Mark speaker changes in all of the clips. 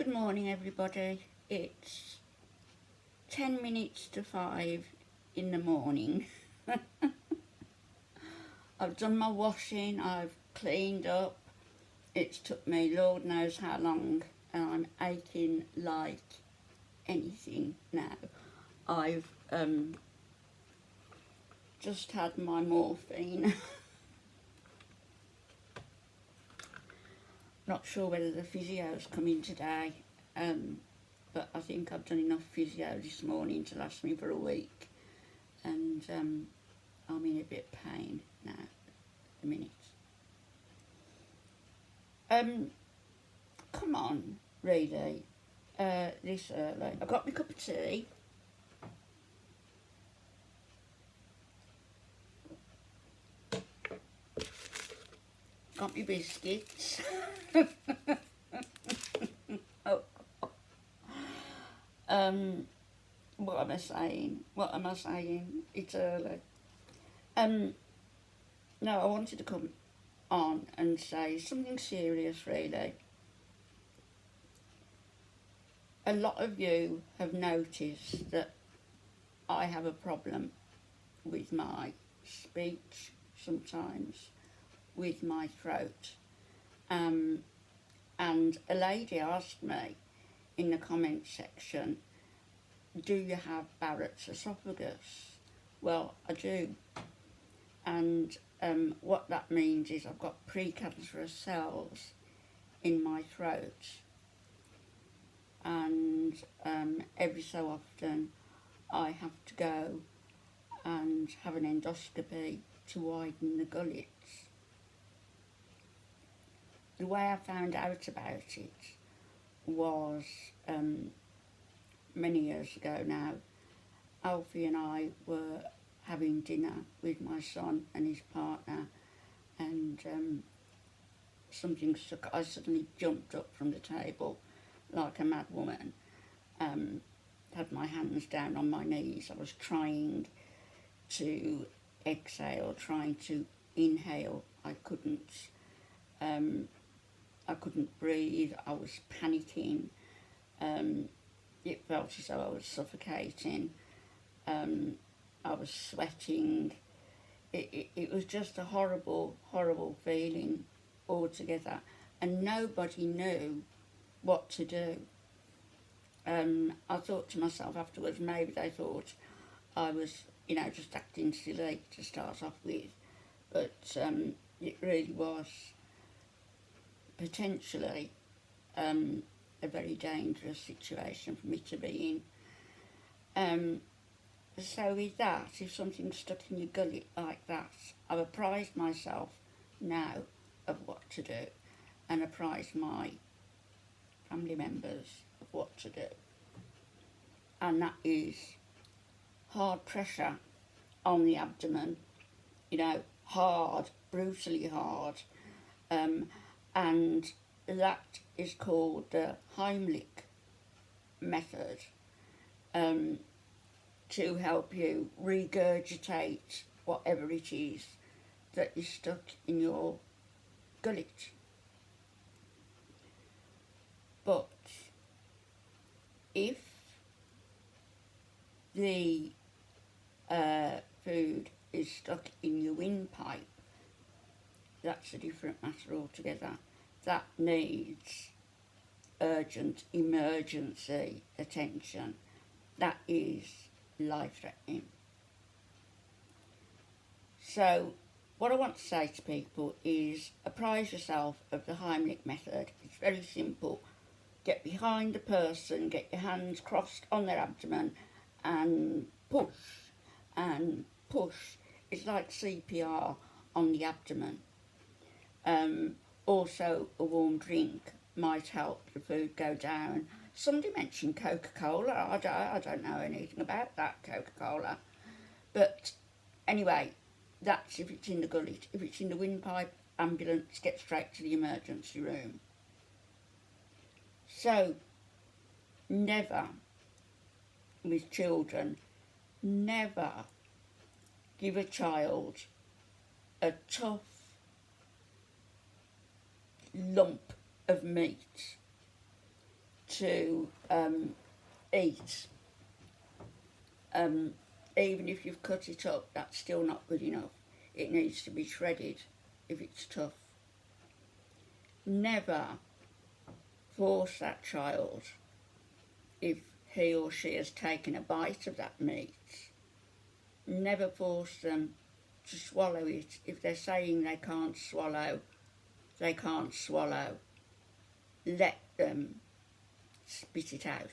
Speaker 1: Good morning, everybody. It's 10 minutes to 5 in the morning. I've done my washing, I've cleaned up. It's took me Lord knows how long, and I'm aching like anything now. I've just had my morphine. Not sure whether the physio's coming today, but I think I've done enough physio this morning to last me for a week, and I'm in a bit of pain now at the minute. Come on, really, this early. I got my cup of tea. Got my biscuits. Oh. What am I saying? It's early. No, I wanted to come on and say something serious, really. A lot of you have noticed that I have a problem with my speech sometimes, with my throat. And a lady asked me in the comment section, do you have Barretts Esophagus? Well, I do. And what that means is I've got precancerous cells in my throat. And every so often I have to go and have an endoscopy to widen the gullets. The way I found out about it was many years ago now. Alfie and I were having dinner with my son and his partner, and something stuck. I suddenly jumped up from the table like a mad woman, had my hands down on my knees. I was trying to exhale, trying to inhale. I couldn't breathe. I was panicking. It felt as though I was suffocating. I was sweating. It was just a horrible, horrible feeling altogether, and nobody knew what to do. I thought to myself afterwards, maybe they thought I was, just acting silly to start off with, but it really was potentially a very dangerous situation for me to be in. So with that, if something's stuck in your gullet like that, I've apprised myself now of what to do, and apprised my family members of what to do. And that is hard pressure on the abdomen, hard, brutally hard, and that is called the Heimlich Method, to help you regurgitate whatever it is that is stuck in your gullet. But if the food is stuck in your windpipe, that's a different matter altogether. That needs urgent, emergency attention. That is life-threatening. So what I want to say to people is apprise yourself of the Heimlich Method. It's very simple. Get behind the person, get your hands crossed on their abdomen, and push and push. It's like CPR on the abdomen. Also, a warm drink might help the food go down. Somebody mentioned Coca-Cola. I don't know anything about that, Coca-Cola. But anyway, that's if it's in the gullet. If it's in the windpipe, ambulance, get straight to the emergency room. So, never, with children, never give a child a tough lump of meat to eat. Even if you've cut it up, that's still not good enough. It needs to be shredded if it's tough. Never force that child, if he or she has taken a bite of that meat, never force them to swallow it. If they're saying they can't swallow, they can't swallow. Let them spit it out.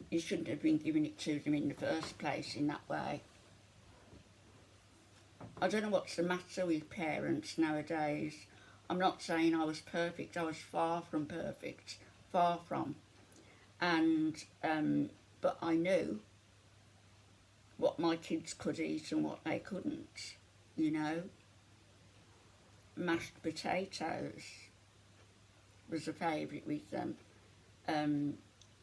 Speaker 1: You shouldn't have been giving it to them in the first place in that way. I don't know what's the matter with parents nowadays. I'm not saying I was perfect. I was far from perfect. Far from. And, but I knew what my kids could eat and what they couldn't, you know. Mashed potatoes was a favourite with them.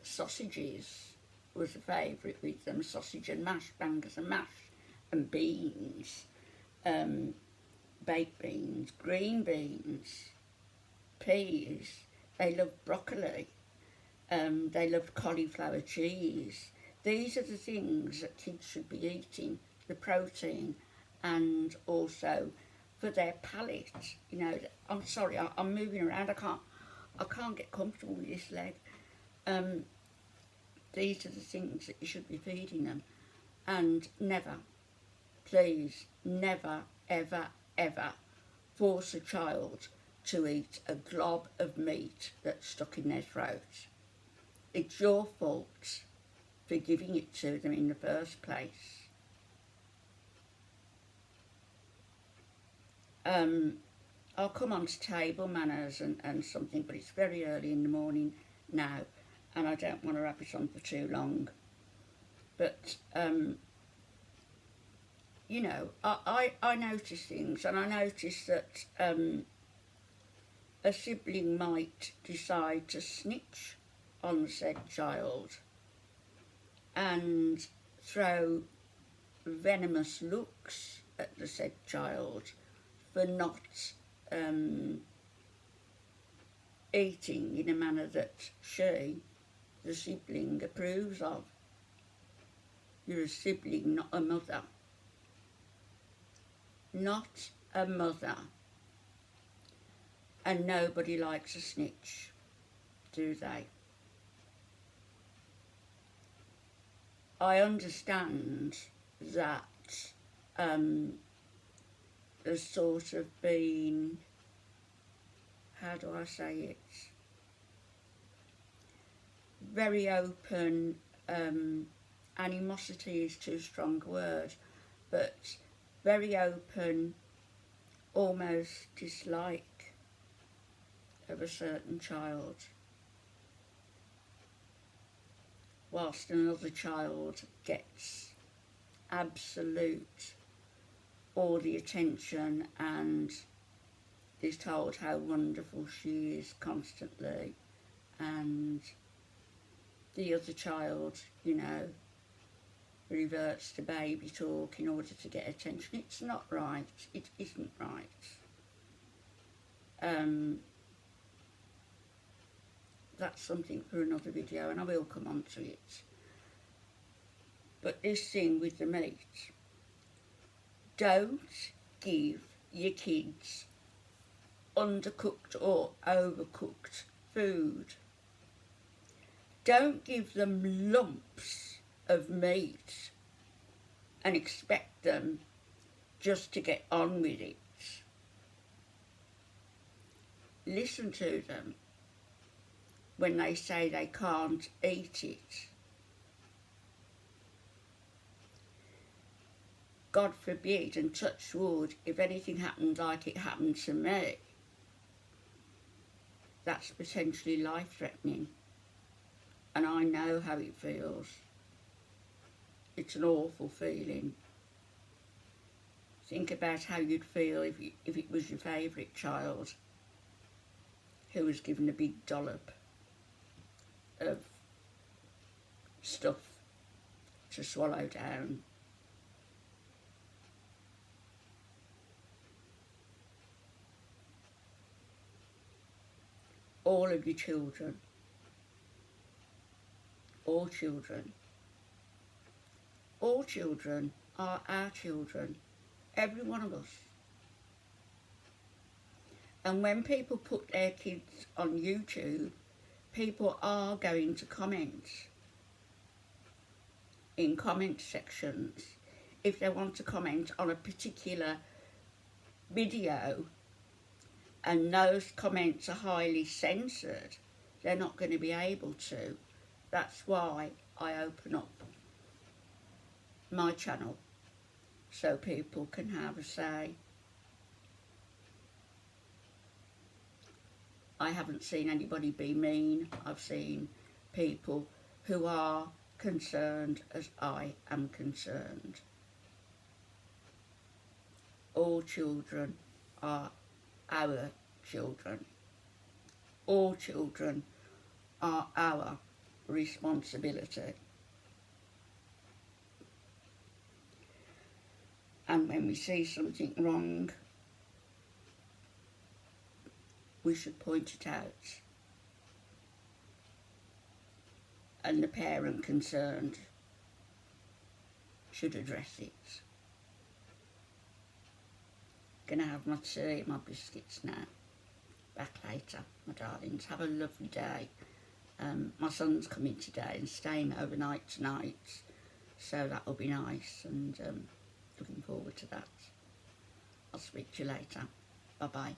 Speaker 1: Sausages was a favourite with them. Sausage and mash, bangers and mash, and beans. Baked beans, green beans, peas. They loved broccoli. They loved cauliflower cheese. These are the things that kids should be eating, the protein, and also for their palate. You know, I'm sorry, I'm moving around. I can't get comfortable with this leg. These are the things that you should be feeding them, and never, please, never, ever, ever force a child to eat a glob of meat that's stuck in their throat. It's your fault for giving it to them in the first place. I'll come on to table manners and something, but it's very early in the morning now, and I don't want to wrap it on for too long. But you know, I notice things, and I notice that a sibling might decide to snitch on said child and throw venomous looks at the said child for not eating in a manner that she, the sibling, approves of. You're a sibling, not a mother. Not a mother. And nobody likes a snitch, do they? I understand that there's sort of been, how do I say it? Very open, animosity is too strong a word, but very open, almost dislike of a certain child, whilst another child gets absolute all the attention and is told how wonderful she is constantly, and the other child, you know, reverts to baby talk in order to get attention. It's not right. It isn't right. That's something for another video, and I will come on to it. But this thing with the meat, don't give your kids undercooked or overcooked food. Don't give them lumps of meat and expect them just to get on with it. Listen to them when they say they can't eat it. God forbid, and touch wood, if anything happened like it happened to me, that's potentially life-threatening. And I know how it feels. It's an awful feeling. Think about how you'd feel if it was your favourite child who was given a big dollop of stuff to swallow down. all of your children, all children are our children, every one of us. And when people put their kids on YouTube, people are going to comment in comment sections. If they want to comment on a particular video and those comments are highly censored, they're not going to be able to. That's why I open up my channel, so people can have a say. I haven't seen anybody be mean. I've seen people who are concerned as I am concerned. All children are our children. All children are our responsibility. And when we see something wrong, we should point it out. And the parent concerned should address it. Gonna have my tea, my biscuits now. Back later, my darlings. Have a lovely day. My son's coming today and staying overnight tonight, so that will be nice, and looking forward to that. I'll speak to you later. Bye bye.